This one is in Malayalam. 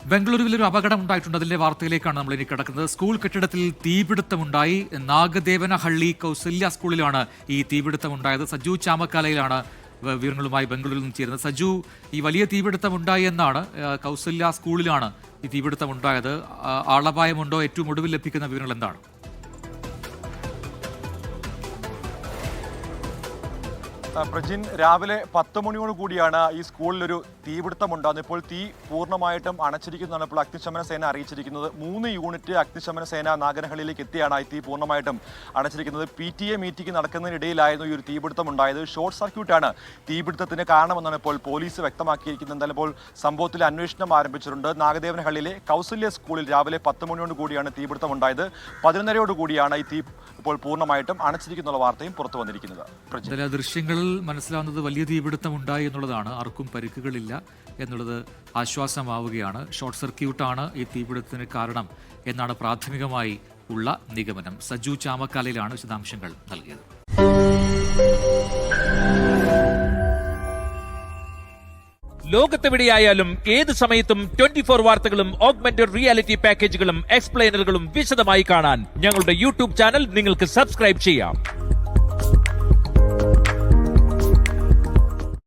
ബംഗളൂരുവിൽ ഒരു അപകടം ഉണ്ടായിട്ടുണ്ട്. അതിന്റെ വാർത്തയിലേക്കാണ് നമ്മൾ ഇനി കിടക്കുന്നത്. സ്കൂൾ കെട്ടിടത്തിൽ തീപിടുത്തമുണ്ടായി. നാഗദേവനഹള്ളി കൗസല്യ സ്കൂളിലാണ് ഈ തീപിടുത്തമുണ്ടായത്. സജു ചാമക്കാലയിലാണ് വിവരങ്ങളുമായി ബംഗളൂരുവിൽ നിന്ന് ചേരുന്നത്. സജു, ഈ വലിയ തീപിടുത്തമുണ്ടായി എന്നാണ് കൗസല്യ സ്കൂളിലാണ് ഈ തീപിടുത്തമുണ്ടായത്. ആളപായമുണ്ടോ? ഏറ്റവും ഒടുവിൽ ലഭിക്കുന്ന വിവരങ്ങൾ എന്താണ്? പ്രജിൻ, രാവിലെ 10 മണിയോട് കൂടിയാണ് ഈ സ്കൂളിലൊരു തീപിടുത്തമുണ്ടാകുന്നത്. ഇപ്പോൾ തീ പൂർണ്ണമായിട്ടും അണച്ചിരിക്കുന്നതാണ് ഇപ്പോൾ അഗ്നിശമന സേന അറിയിച്ചിരിക്കുന്നത്. 3 യൂണിറ്റ് അഗ്നിശമന സേന നാഗനഹള്ളിയിലേക്ക് എത്തിയാണ് ഈ തീ പൂർണ്ണമായിട്ടും അണച്ചിരിക്കുന്നത്. PTA മീറ്റിംഗ് നടക്കുന്നതിനിടയിലായിരുന്നു ഈ ഒരു തീപിടുത്തം ഉണ്ടായത്. ഷോർട്ട് സർക്യൂട്ടാണ് തീപിടുത്തത്തിന് കാരണമെന്നാണ് ഇപ്പോൾ പോലീസ് വ്യക്തമാക്കിയിരിക്കുന്നത്. എന്തായാലും ഇപ്പോൾ സംഭവത്തിൽ അന്വേഷണം ആരംഭിച്ചിട്ടുണ്ട്. നാഗദേവനഹള്ളിയിലെ കൗസല്യ സ്കൂളിൽ രാവിലെ 10 മണിയോട് കൂടിയാണ് തീപിടുത്തം ഉണ്ടായത്. 11:30 കൂടിയാണ് ഈ തീ ഇപ്പോൾ പൂർണ്ണമായിട്ടും അണച്ചിരിക്കുന്ന വാർത്തയും പുറത്തു വന്നിരിക്കുന്നത്. ദൃശ്യങ്ങൾ മനസ്സിലാവുന്നത് വലിയ തീപിടുത്തം ഉണ്ടായി എന്നുള്ളതാണ്. ആർക്കും പരിക്കുകളില്ല എന്നുള്ളത് ആശ്വാസമാവുകയാണ്. ഷോർട്ട് സർക്യൂട്ടാണ് ഈ തീപിടുത്തത്തിന് കാരണം എന്നാണ് പ്രാഥമികമായി ഉള്ള നിഗമനം. സജു ചാമക്കാലയിലാണ് വിശദാംശങ്ങൾ നൽകിയത്. ലോകത്തെവിടെയായാലും ഏത് സമയത്തും 24 വാർത്തകളും ഓഗ്മെന്റഡ് റിയാലിറ്റി പാക്കേജുകളും എക്സ്പ്ലെയിനറുകളും വിശദമായി കാണാൻ ഞങ്ങളുടെ യൂട്യൂബ് ചാനൽ നിങ്ങൾക്ക് സബ്സ്ക്രൈബ് ചെയ്യാം.